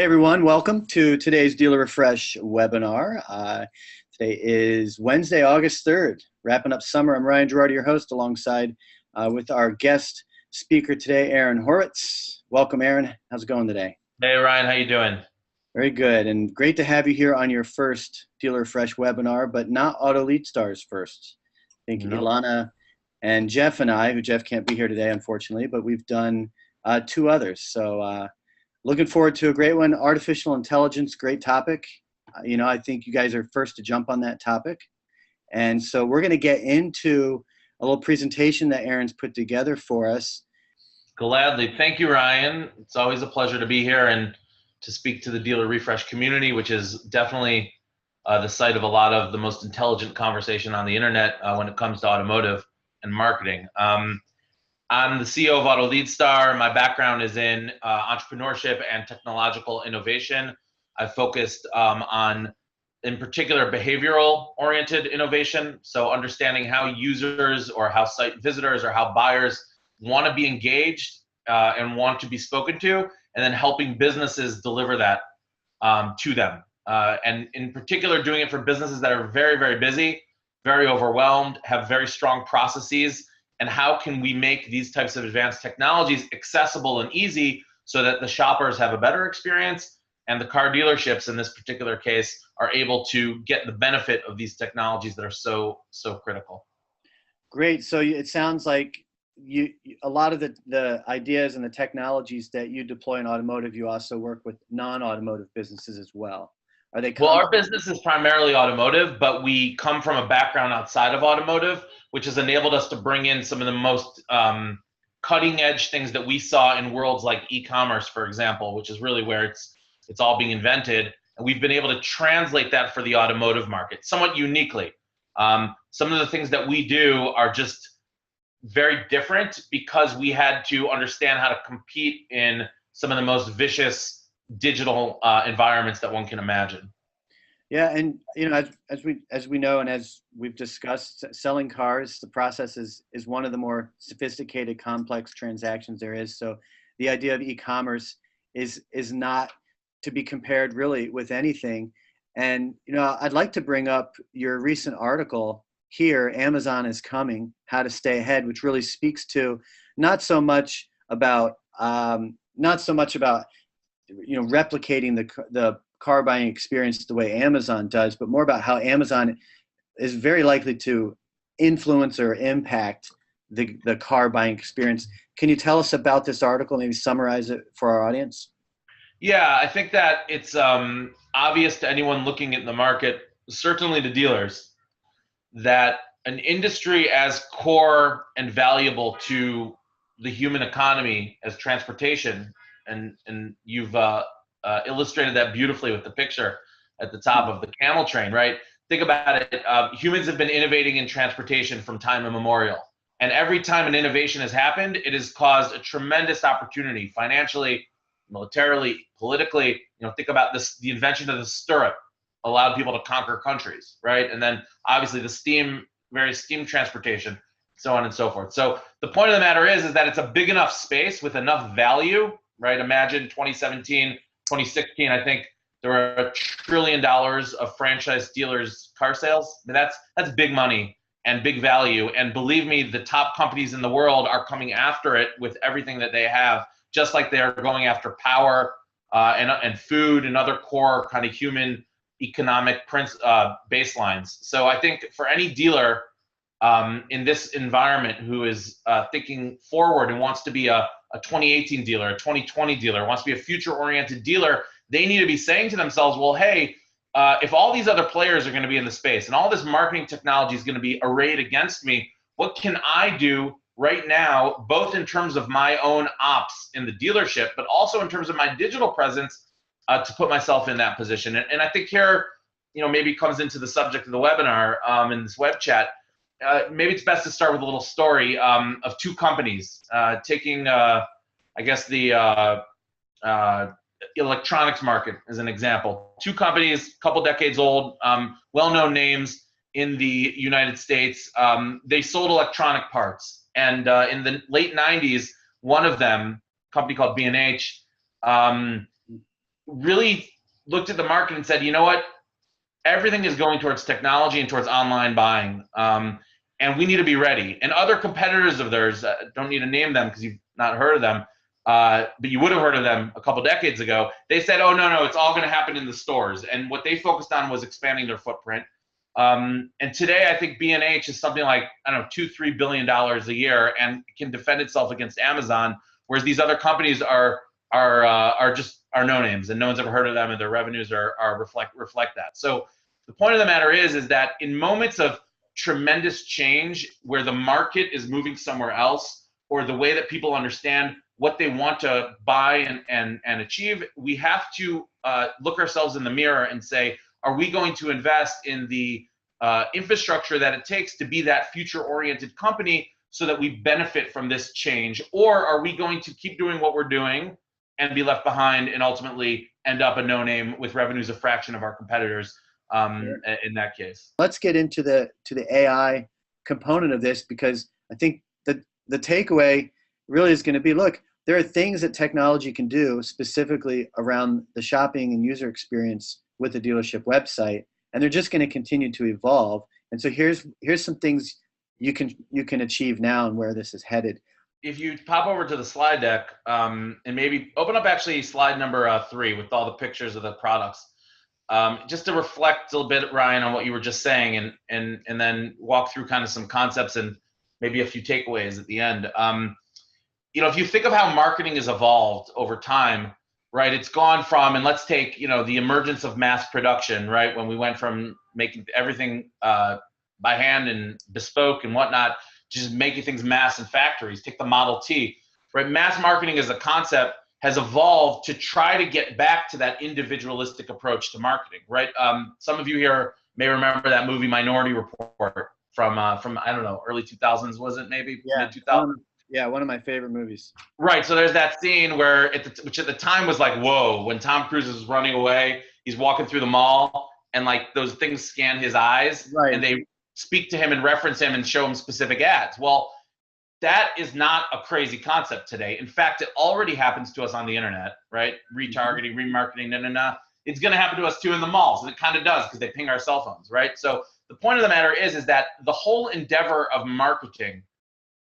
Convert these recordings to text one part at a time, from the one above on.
Hey everyone, welcome to today's Dealer Refresh webinar. Today is Wednesday, August 3rd, wrapping up summer. I'm Ryan Girardi, your host, alongside with our guest speaker today, Aaron Horowitz. Welcome, Aaron. How's it going today? Hey Ryan, how you doing? Very good, and great to have you here on your first Dealer Refresh webinar, but not Auto Lead Stars first. I think Ilana and Jeff and I, who Jeff can't be here today, unfortunately, but we've done two others. So looking forward to a great one. Artificial intelligence, great topic. I think you guys are first to jump on that topic. And so we're going to get into a little presentation that Aaron's put together for us. Gladly. Thank you, Ryan. It's always a pleasure to be here and to speak to the Dealer Refresh community, which is definitely the site of a lot of the most intelligent conversation on the internet when it comes to automotive and marketing. I'm the CEO of Auto Lead Star. My background is in entrepreneurship and technological innovation. I've focused on, in particular, behavioral-oriented innovation. So understanding how users or how site visitors or how buyers want to be engaged and want to be spoken to, and then helping businesses deliver that to them. And in particular, doing it for businesses that are very, very busy, very overwhelmed, have very strong processes. And how can we make these types of advanced technologies accessible and easy so that the shoppers have a better experience and the car dealerships in this particular case are able to get the benefit of these technologies that are so critical. Great. So it sounds like a lot of the ideas and the technologies that you deploy in automotive, you also work with non-automotive businesses as well. Are they? Well, our business is primarily automotive, but we come from a background outside of automotive, which has enabled us to bring in some of the most cutting edge things that we saw in worlds like e-commerce, for example, which is really where it's all being invented. And we've been able to translate that for the automotive market somewhat uniquely. Some of the things that we do are just very different because we had to understand how to compete in some of the most vicious digital environments that one can imagine. Yeah, and as we know and as we've discussed, selling cars, the process is one of the more sophisticated, complex transactions there is. So the idea of e-commerce is not to be compared really with anything. And I'd like to bring up your recent article here, Amazon is Coming, How to Stay Ahead, which really speaks to not so much about replicating the car buying experience the way Amazon does, but more about how Amazon is very likely to influence or impact the car buying experience. Can you tell us about this article, maybe summarize it for our audience? Yeah, I think that it's obvious to anyone looking at the market, certainly to dealers, that an industry as core and valuable to the human economy as transportation, and you've illustrated that beautifully with the picture at the top of the camel train, right? Think about it. Humans have been innovating in transportation from time immemorial. And every time an innovation has happened, it has caused a tremendous opportunity financially, militarily, politically. Think about this, the invention of the stirrup allowed people to conquer countries, right? And then obviously the various steam transportation, so on and so forth. So the point of the matter is that it's a big enough space with enough value, right? Imagine 2017, 2016, I think there were $1 trillion of franchise dealers' car sales. That's big money and big value. And believe me, the top companies in the world are coming after it with everything that they have, just like they're going after power and food and other core kind of human economic baselines. So I think for any dealer in this environment who is thinking forward and wants to be a 2018 dealer, a 2020 dealer, wants to be a future-oriented dealer, they need to be saying to themselves, well, hey, if all these other players are going to be in the space and all this marketing technology is going to be arrayed against me, what can I do right now, both in terms of my own ops in the dealership, but also in terms of my digital presence to put myself in that position? And I think here, maybe comes into the subject of the webinar in this web chat. Maybe it's best to start with a little story of two companies taking, I guess, the electronics market as an example. Two companies, couple decades old, well-known names in the United States. They sold electronic parts. And in the late 90s, one of them, a company called B&H, really looked at the market and said, you know what? Everything is going towards technology and towards online buying. And we need to be ready. And other competitors of theirs, don't need to name them because you've not heard of them, but you would have heard of them a couple decades ago. They said, oh, no, it's all going to happen in the stores. And what they focused on was expanding their footprint. And today, I think B&H is something like, I don't know, $2-3 billion a year and can defend itself against Amazon, whereas these other companies are no names, and no one's ever heard of them, and their revenues reflect that. So the point of the matter is that in moments of tremendous change where the market is moving somewhere else, or the way that people understand what they want to buy and achieve, we have to look ourselves in the mirror and say, are we going to invest in the infrastructure that it takes to be that future-oriented company so that we benefit from this change? Or are we going to keep doing what we're doing and be left behind and ultimately end up a no-name with revenues a fraction of our competitors in that case? Let's get into the AI component of this, because I think the takeaway really is going to be, look, there are things that technology can do specifically around the shopping and user experience with the dealership website, and they're just going to continue to evolve. And so here's some things you can achieve now and where this is headed. If you pop over to the slide deck and maybe open up actually slide number 3 with all the pictures of the products, just to reflect a little bit, Ryan, on what you were just saying, and then walk through kind of some concepts and maybe a few takeaways at the end. If you think of how marketing has evolved over time, right? It's gone from, and let's take, the emergence of mass production, right? When we went from making everything by hand and bespoke and whatnot, just making things mass in factories. Take the Model T, right? Mass marketing as a concept has evolved to try to get back to that individualistic approach to marketing, right? Some of you here may remember that movie Minority Report from I don't know, early 2000s, was it maybe? Yeah, mid-2000s? Yeah, one of my favorite movies. Right, so there's that scene where, which at the time was like, whoa, when Tom Cruise is running away, he's walking through the mall, and like those things scan his eyes, right, and they speak to him and reference him and show him specific ads. Well, that is not a crazy concept today. In fact, it already happens to us on the internet, right? Retargeting, remarketing, It's going to happen to us too in the malls, and it kind of does because they ping our cell phones, right? So the point of the matter is that the whole endeavor of marketing,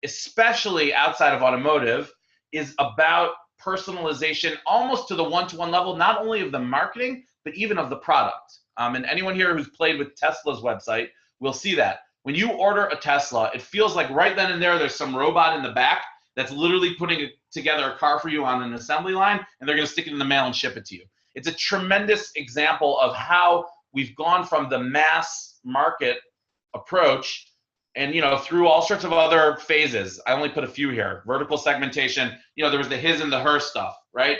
especially outside of automotive, is about personalization almost to the one-to-one level, not only of the marketing, but even of the product. And anyone here who's played with Tesla's website will see that. When you order a Tesla, it feels like right then and there's some robot in the back that's literally putting together a car for you on an assembly line, and they're going to stick it in the mail and ship it to you. It's a tremendous example of how we've gone from the mass market approach and, through all sorts of other phases. I only put a few here. Vertical segmentation, there was the his and the her stuff, right?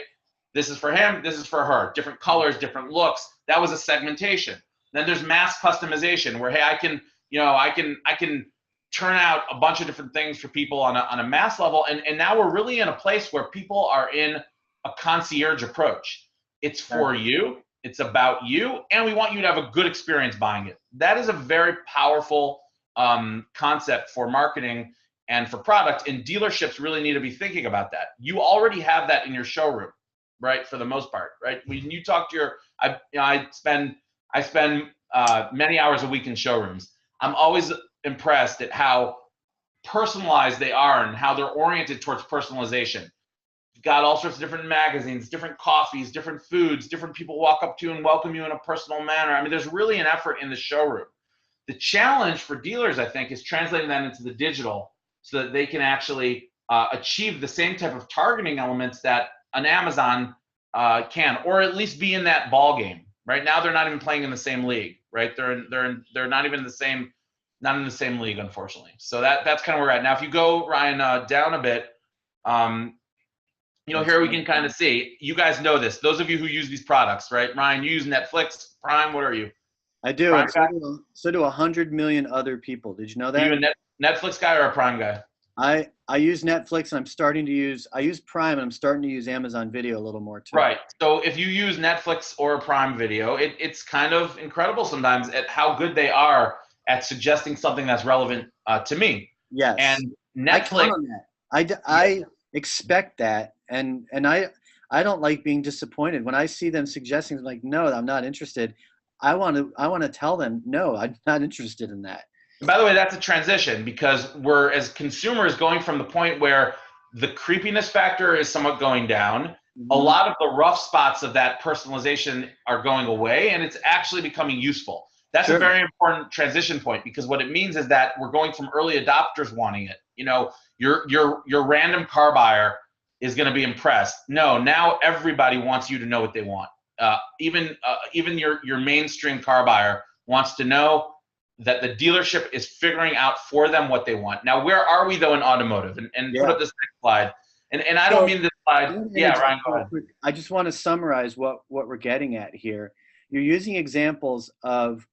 This is for him, this is for her. Different colors, different looks. That was a segmentation. Then there's mass customization where, hey, I can turn out a bunch of different things for people on a mass level. And now we're really in a place where people are in a concierge approach. It's for you, it's about you, and we want you to have a good experience buying it. That is a very powerful concept for marketing and for product, and dealerships really need to be thinking about that. You already have that in your showroom, right? For the most part, right? When you talk to I spend many hours a week in showrooms. I'm always impressed at how personalized they are and how they're oriented towards personalization. You've got all sorts of different magazines, different coffees, different foods, different people walk up to you and welcome you in a personal manner. I mean, there's really an effort in the showroom. The challenge for dealers, I think, is translating that into the digital so that they can actually achieve the same type of targeting elements that an Amazon can, or at least be in that ball game. Right now, they're not even playing in the same league. Right? They're not even in the same league, unfortunately. So that's kind of where we're at now. If you go, Ryan, down a bit, here we can kind of see. You guys know this. Those of you who use these products, right? Ryan, you use Netflix, Prime. What are you? I do. So do 100 million other people. Did you know that? Are you a Netflix guy or a Prime guy? I use Netflix, and I use Prime, and I'm starting to use Amazon Video a little more too. Right. So if you use Netflix or Prime Video, it's kind of incredible sometimes at how good they are at suggesting something that's relevant to me. Yes. And Netflix. I count on that. I expect that, and I don't like being disappointed. When I see them suggesting, like, no, I'm not interested. I want to tell them, no, I'm not interested in that. And by the way, that's a transition because we're, as consumers, going from the point where the creepiness factor is somewhat going down. A lot of the rough spots of that personalization are going away, and it's actually becoming useful. That's a very important transition point, because what it means is that we're going from early adopters wanting it. You know, your random car buyer is going to be impressed. No, now everybody wants you to know what they want. Even your mainstream car buyer wants to know that the dealership is figuring out for them what they want. Now, where are we though in automotive? And put up this next slide. And I don't mean this slide. Yeah, Ryan, go ahead. I just want to summarize what we're getting at here. You're using examples of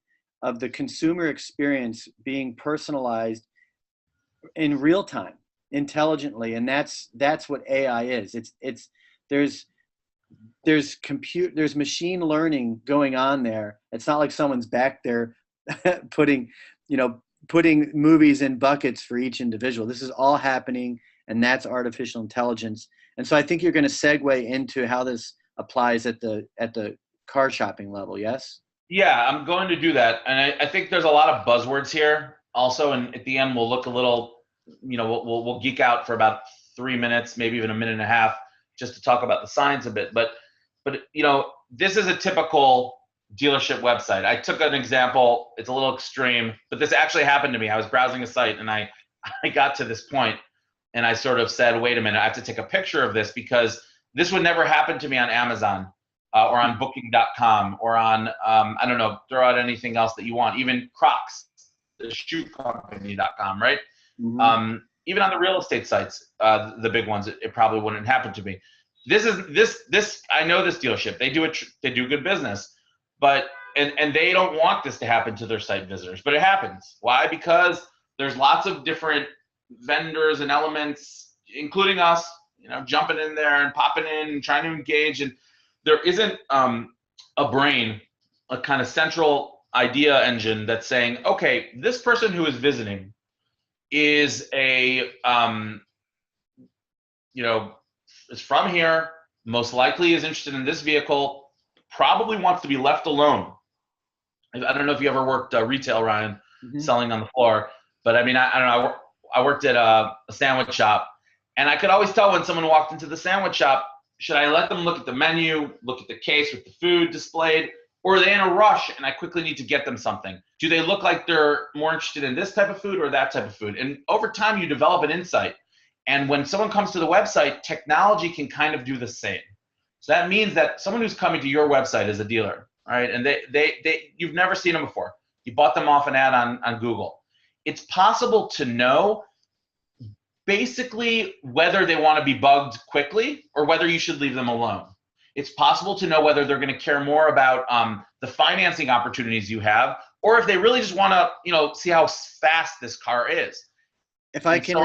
the consumer experience being personalized in real time, intelligently, and that's what AI is. There's machine learning going on there. It's not like someone's back there putting movies in buckets for each individual. This is all happening, and that's artificial intelligence. And so I think you're going to segue into how this applies at the car shopping level. Yes? Yeah, I'm going to do that. And I think there's a lot of buzzwords here also. And at the end, we'll look a little, we'll geek out for about 3 minutes, maybe even a minute and a half, just to talk about the science a bit. But this is a typical dealership website. I took an example. It's a little extreme, but this actually happened to me. I was browsing a site and I got to this point and I sort of said, wait a minute, I have to take a picture of this, because this would never happen to me on Amazon or on booking.com or on, I don't know, throw out anything else that you want, even Crocs, the shoe company.com, right? Mm-hmm. Even on the real estate sites, the big ones, it probably wouldn't happen to me. This I know this dealership, they do good business. But and they don't want this to happen to their site visitors, but it happens. Why? Because there's lots of different vendors and elements, including us, jumping in there and popping in and trying to engage. And there isn't a brain, a kind of central idea engine that's saying, okay, this person who is visiting is is from here, most likely is interested in this vehicle, probably wants to be left alone. I don't know if you ever worked retail, Ryan, selling on the floor, but I mean, I don't know. I worked at a sandwich shop, and I could always tell when someone walked into the sandwich shop, should I let them look at the menu, look at the case with the food displayed, or are they in a rush and I quickly need to get them something? Do they look like they're more interested in this type of food or that type of food? And over time, you develop an insight. And when someone comes to the website, technology can kind of do the same. So that means that someone who's coming to your website is a dealer, right? And you've never seen them before. You bought them off an ad on Google. It's possible to know basically whether they want to be bugged quickly or whether you should leave them alone. It's possible to know whether they're going to care more about the financing opportunities you have, or if they really just want to, see how fast this car is. If I can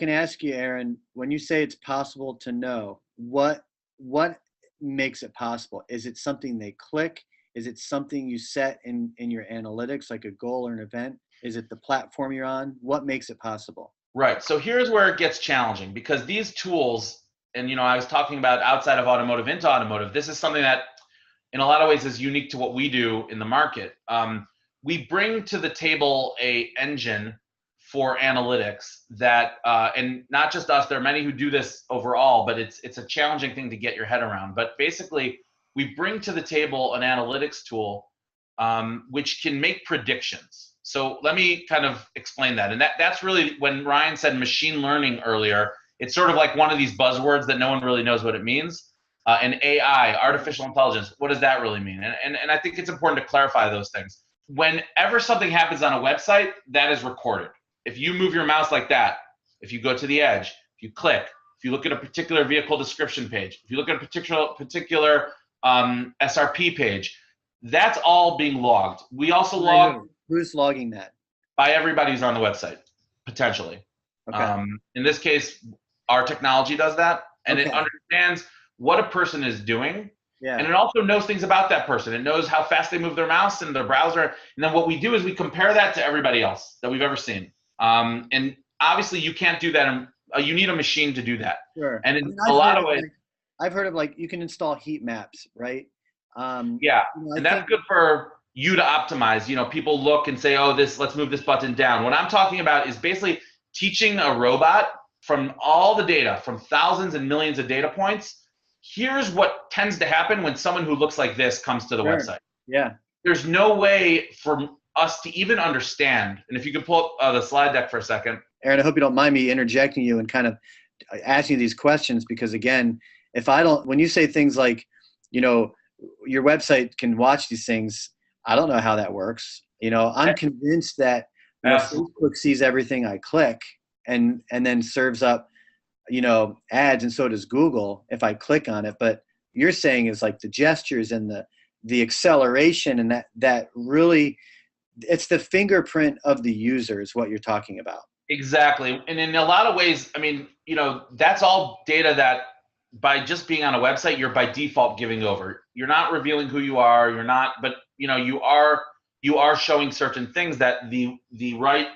ask you, Aaron, when you say it's possible to know, what makes it possible? Is it something they click? Is it something you set in your analytics, like a goal or an event? Is it the platform you're on? What makes it possible? Right. So here's where it gets challenging, because these tools, and I was talking about outside of automotive into automotive, this is something that in a lot of ways is unique to what we do in the market. We bring to the table a engine for analytics that, and not just us, there are many who do this overall, but it's a challenging thing to get your head around. But basically, we bring to the table an analytics tool which can make predictions. So let me kind of explain that. And that's really, when Ryan said machine learning earlier, it's sort of like one of these buzzwords that no one really knows what it means. And AI, artificial intelligence, what does that really mean? And I think it's important to clarify those things. Whenever something happens on a website, that is recorded. If you move your mouse like that, if you go to the edge, if you click, if you look at a particular vehicle description page, if you look at a particular SRP page, that's all being logged. We also log. Who's logging that? By everybody who's on the website, potentially. Okay. In this case, our technology does that, and it understands what a person is doing. Yeah. And it also knows things about that person. It knows how fast they move their mouse and their browser. And then what we do is we compare that to everybody else that we've ever seen. And obviously you can't do that. You need a machine to do that. Sure. And in a lot of ways, I've heard of like you can install heat maps, right? Yeah, You know, and that's good for you to optimize. People look and say, oh, let's move this button down. What I'm talking about is basically teaching a robot from all the data, from thousands and millions of data points. Here's what tends to happen when someone who looks like this comes to the website. Yeah. There's no way for us to even understand. And if you can pull up the slide deck for a second. Aaron, I hope you don't mind me interjecting you and kind of asking you these questions, because again, when you say things like, your website can watch these things, I don't know how that works. I'm convinced that Facebook sees everything I click and then serves up, ads, and so does Google if I click on it. But you're saying is like the gestures and the acceleration, and that really, it's the fingerprint of the user is what you're talking about. Exactly. And in a lot of ways, I mean, that's all data that by just being on a website, you're by default giving over. You're not revealing who you are. You're not, but you are showing certain things that the right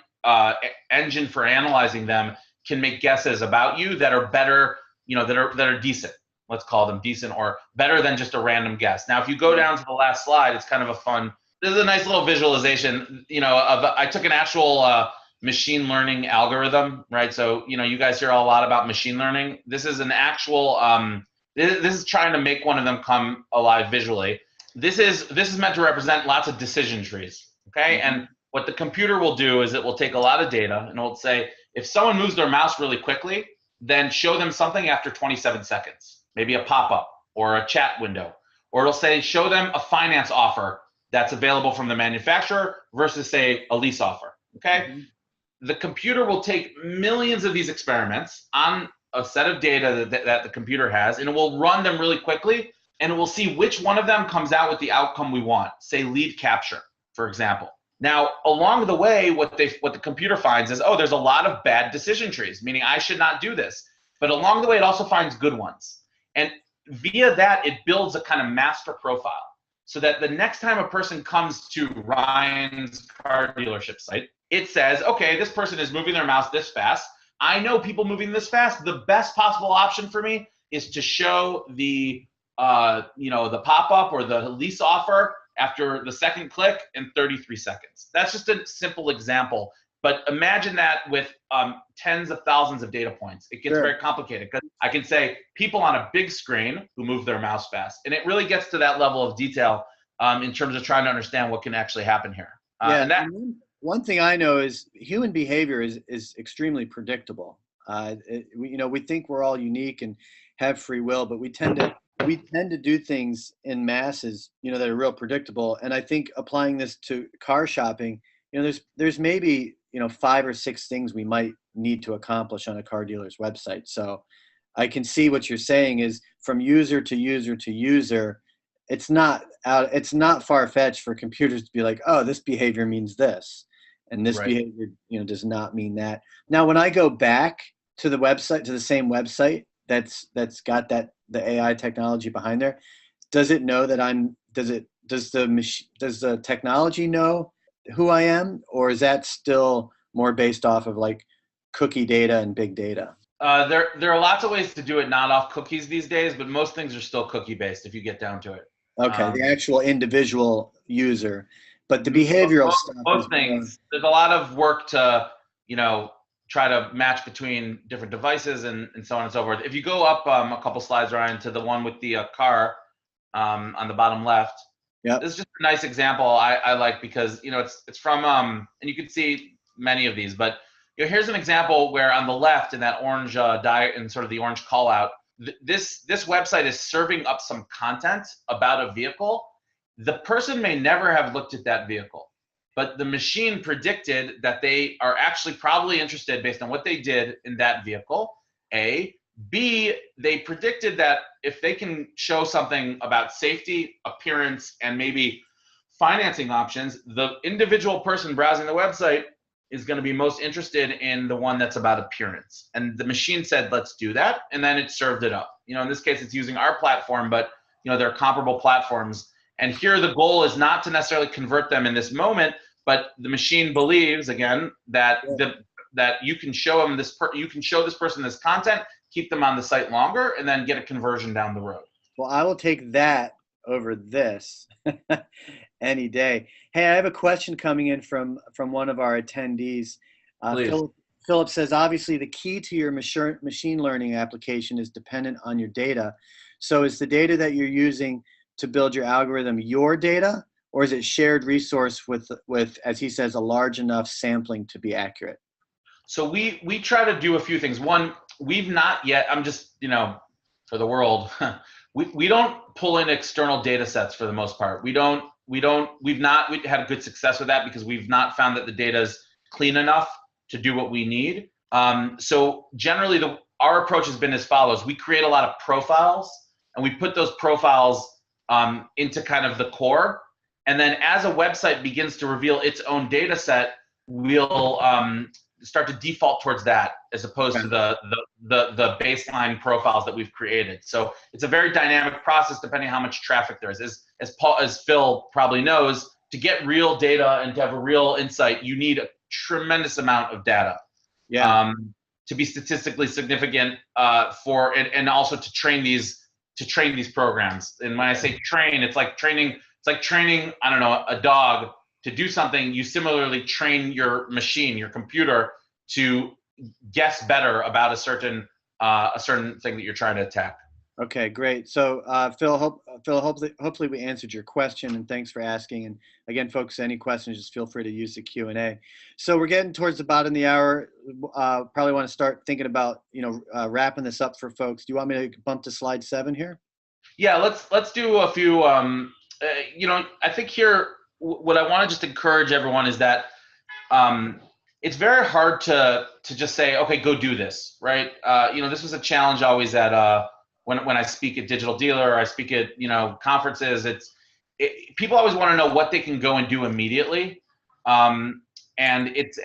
engine for analyzing them can make guesses about you that are better, that are decent. Let's call them decent, or better than just a random guess. Now, if you go down to the last slide, it's kind of a fun. This is a nice little visualization. I took an actual machine learning algorithm, right? So, you guys hear a lot about machine learning. This is an actual, this is trying to make one of them come alive visually. This is meant to represent lots of decision trees, okay? Mm-hmm. And what the computer will do is it will take a lot of data and it'll say, if someone moves their mouse really quickly, then show them something after 27 seconds, maybe a pop-up or a chat window. Or it'll say, show them a finance offer that's available from the manufacturer versus, say, a lease offer, okay? Mm-hmm. The computer will take millions of these experiments on a set of data that the computer has, and it will run them really quickly, and it will see which one of them comes out with the outcome we want, say lead capture, for example. Now, along the way, what the computer finds is, oh, there's a lot of bad decision trees, meaning I should not do this. But along the way, it also finds good ones. And via that, it builds a kind of master profile so that the next time a person comes to Ryan's car dealership site, it says, okay, this person is moving their mouse this fast. I know people moving this fast. The best possible option for me is to show the pop-up or the lease offer after the second click in 33 seconds. That's just a simple example. But imagine that with tens of thousands of data points. It gets very complicated because I can say people on a big screen who move their mouse fast. And it really gets to that level of detail in terms of trying to understand what can actually happen here. One thing I know is human behavior is extremely predictable. We think we're all unique and have free will, but we tend to do things in masses, that are real predictable. And I think applying this to car shopping, there's maybe 5 or 6 things we might need to accomplish on a car dealer's website. So I can see what you're saying is from user to user to user. It's not far-fetched for computers to be like, oh, this behavior means this. And this behavior, does not mean that. Now, when I go back to the website, to the same website that's got the AI technology behind there, does it know that does the technology know who I am, or is that still more based off of like cookie data and big data? There are lots of ways to do it not off cookies these days, but most things are still cookie based if you get down to it. Okay, the actual individual user. But the behavioral stuff. Most things. There's a lot of work to, try to match between different devices and so on and so forth. If you go up a couple slides, Ryan, to the one with the car on the bottom left. Yeah. This is just a nice example I like because, it's from, and you can see many of these, but here's an example where on the left in that orange in sort of the orange call out, this website is serving up some content about a vehicle. The person may never have looked at that vehicle, but the machine predicted that they are actually probably interested based on what they did in that vehicle, A. B, they predicted that if they can show something about safety, appearance, and maybe financing options, the individual person browsing the website is going to be most interested in the one that's about appearance. And the machine said, let's do that, and then it served it up. In this case, it's using our platform, but there are comparable platforms. And here the goal is not to necessarily convert them in this moment, but the machine believes again that that you can show them you can show this person this content, keep them on the site longer, and then get a conversion down the road. Well, I will take that over this any day. Hey, I have a question coming in from one of our attendees. Please. Philip says, obviously the key to your machine learning application is dependent on your data. So is the data that you're using to build your algorithm your data, or is it shared resource with, as he says, a large enough sampling to be accurate? So we try to do a few things. One, we've not yet, I'm just, for the world, we don't pull in external data sets for the most part. We've had good success with that because we've not found that the data is clean enough to do what we need. So generally our approach has been as follows. We create a lot of profiles and we put those profiles into kind of the core. And then as a website begins to reveal its own data set, we'll start to default towards that as opposed to the baseline profiles that we've created. So it's a very dynamic process depending on how much traffic there is. As Phil probably knows, to get real data and to have a real insight, you need a tremendous amount of data. Yeah. To be statistically significant and also to train these programs. And when I say train, it's like training, I don't know, a dog to do something. You similarly train your machine, your computer, to guess better about a certain thing that you're trying to attack. Okay, great. So Phil, hopefully we answered your question, and thanks for asking. And again, folks, any questions, just feel free to use the Q&A. So we're getting towards the bottom of the hour. Probably want to start thinking about wrapping this up for folks. Do you want me to bump to slide 7 here? Yeah, let's do a few. I think here what I want to just encourage everyone is that it's very hard to just say, okay, go do this, right? This was a challenge always at when I speak at Digital Dealer or I speak at conferences. People always want to know what they can go and do immediately, and it's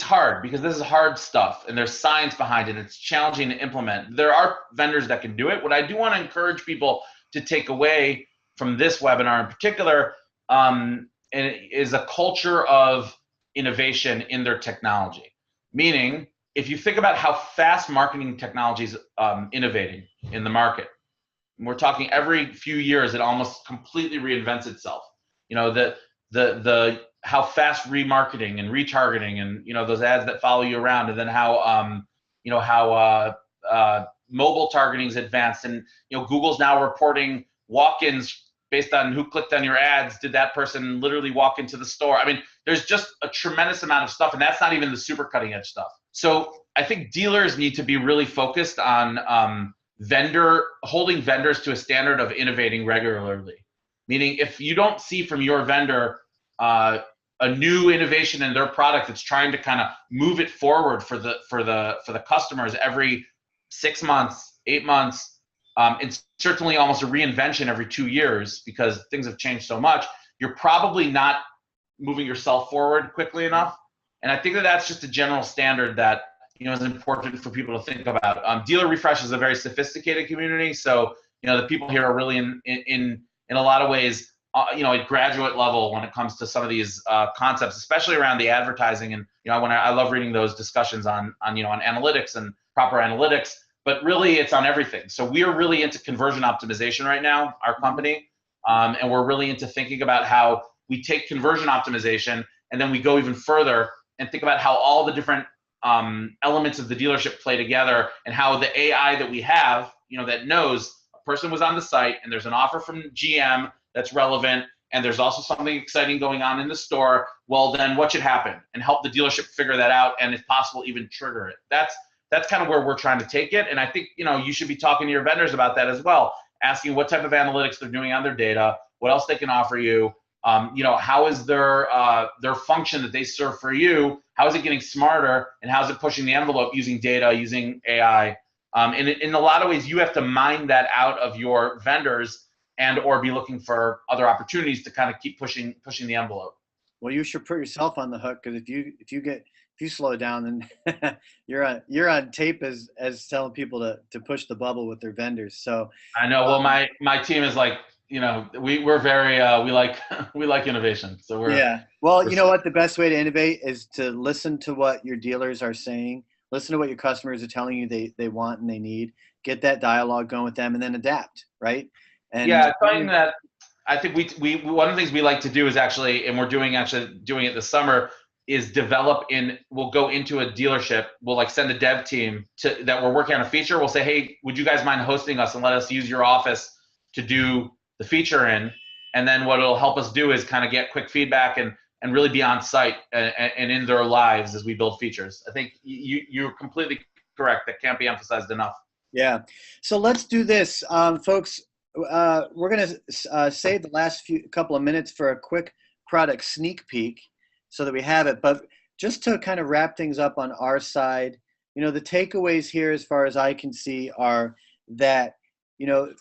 hard because this is hard stuff and there's science behind it. It's challenging to implement. There are vendors that can do it. What I do want to encourage people to take away from this webinar in particular is a culture of innovation in their technology. Meaning, if you think about how fast marketing technology is innovating in the market, and we're talking every few years, it almost completely reinvents itself. How fast remarketing and retargeting and those ads that follow you around, and then how mobile targeting is advanced, and Google's now reporting walk-ins based on who clicked on your ads. Did that person literally walk into the store? I mean, there's just a tremendous amount of stuff, and that's not even the super cutting edge stuff. So I think dealers need to be really focused on holding vendors to a standard of innovating regularly. Meaning, if you don't see from your vendor a new innovation in their product that's trying to kind of move it forward for the customers every 6 months, 8 months, and certainly almost a reinvention every 2 years because things have changed so much, you're probably not moving yourself forward quickly enough. And I think that that's just a general standard that is important for people to think about. Dealer Refresh is a very sophisticated community, so the people here are really in a lot of ways at graduate level when it comes to some of these concepts, especially around the advertising. And I love reading those discussions on analytics and proper analytics. But really, it's on everything. So we are really into conversion optimization right now, our company, and we're really into thinking about how we take conversion optimization and then we go even further and think about how all the different elements of the dealership play together, and how the AI that we have, that knows a person was on the site and there's an offer from GM that's relevant, and there's also something exciting going on in the store. Well, then what should happen? And help the dealership figure that out, and if possible, even trigger it. That's kind of where we're trying to take it. And I think, you should be talking to your vendors about that as well, asking what type of analytics they're doing on their data, what else they can offer you, how is their function that they serve for you, how is it getting smarter, and how is it pushing the envelope using data, using AI. And in a lot of ways, you have to mine that out of your vendors and or be looking for other opportunities to kind of keep pushing the envelope. Well, you should put yourself on the hook, because if you slow down, then you're on tape as telling people to push the bubble with their vendors. So I know. Well, my team is like, we're very we like innovation. So we're Well, you know what? The best way to innovate is to listen to what your dealers are saying, Listen to what your customers are telling you they want and they need. Get that dialogue going with them, and then adapt, right? And yeah, I find that I think we one of the things we like to do is actually, and we're doing it this summer, is we'll go into a dealership, we'll like send a dev team that we're working on a feature. We'll say, hey, would you guys mind hosting us and let us use your office to do the feature in? And then what it'll help us do is kind of get quick feedback and really be on site and in their lives as we build features. I think you're completely correct. That can't be emphasized enough. Yeah. So let's do this, folks. We're going to save the last couple of minutes for a quick product sneak peek so that we have it. But just to kind of wrap things up on our side, the takeaways here, as far as I can see, are that,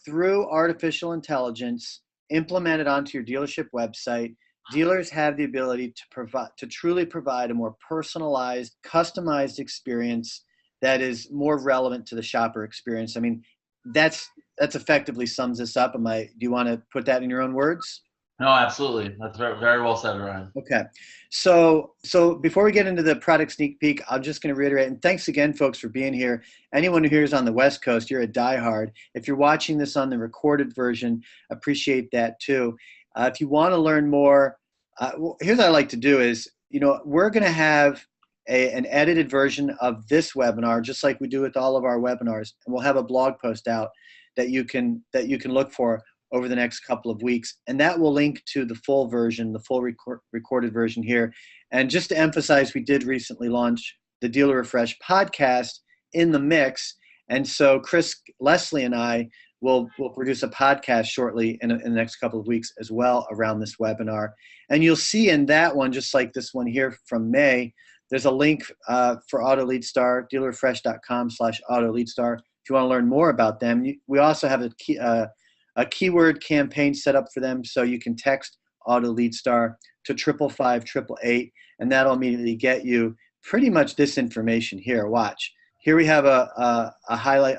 through artificial intelligence implemented onto your dealership website, dealers have the ability to truly provide a more personalized, customized experience that is more relevant to the shopper experience. I mean, that's effectively sums this up. Do you want to put that in your own words? No, absolutely. That's very, very well said, Ryan. Okay. So before we get into the product sneak peek, I'm just going to reiterate, and thanks again, folks, for being here. Anyone who here is on the West Coast, you're a diehard. If you're watching this on the recorded version, appreciate that too. If you want to learn more, here's what I like to do is, we're going to have an edited version of this webinar, just like we do with all of our webinars, and we'll have a blog post out that you can look for over the next couple of weeks, and that will link to the full version, the full recorded version here. And just to emphasize, we did recently launch the Dealer Refresh podcast in the mix, and so Chris, Leslie, and I will produce a podcast shortly in the next couple of weeks as well around this webinar. And you'll see in that one, just like this one here from May, there's a link for AutoLeadStar, dealerrefresh.com/AutoLeadStar. If you want to learn more about them, we also have a keyword campaign set up for them, so you can text AutoLeadStar to 555-888, and that'll immediately get you pretty much this information here. Watch. Here we have a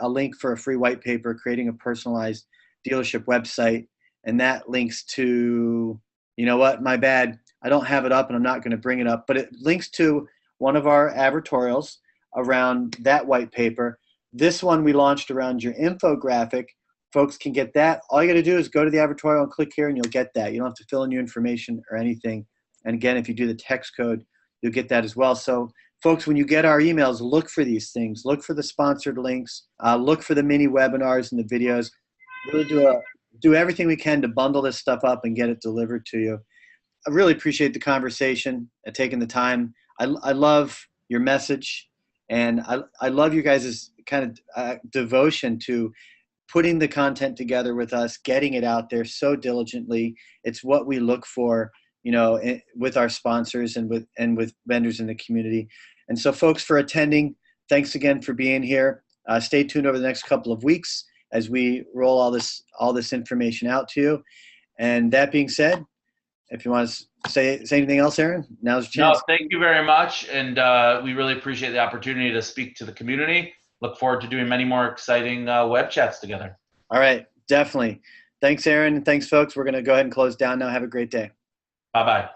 link for a free white paper, creating a personalized dealership website, and that links to, my bad, I don't have it up and I'm not going to bring it up, but it links to one of our advertorials around that white paper. This one we launched around your infographic. Folks can get that. All you got to do is go to the advertorial and click here and you'll get that. You don't have to fill in your information or anything. And again, if you do the text code, you'll get that as well. So folks, when you get our emails, look for these things. Look for the sponsored links. Look for the mini webinars and the videos. Really do everything we can to bundle this stuff up and get it delivered to you. I really appreciate the conversation and taking the time. I love your message, and I love you guys' kind of devotion to putting the content together with us, getting it out there so diligently. It's what we look for, with our sponsors and with vendors in the community. And so, folks, for attending, thanks again for being here. Stay tuned over the next couple of weeks as we roll all this information out to you. And that being said, if you want to say anything else, Aaron, now's your chance. No, thank you very much, and we really appreciate the opportunity to speak to the community. Look forward to doing many more exciting web chats together. All right, definitely. Thanks, Aaron, and thanks, folks. We're going to go ahead and close down now. Have a great day. Bye-bye.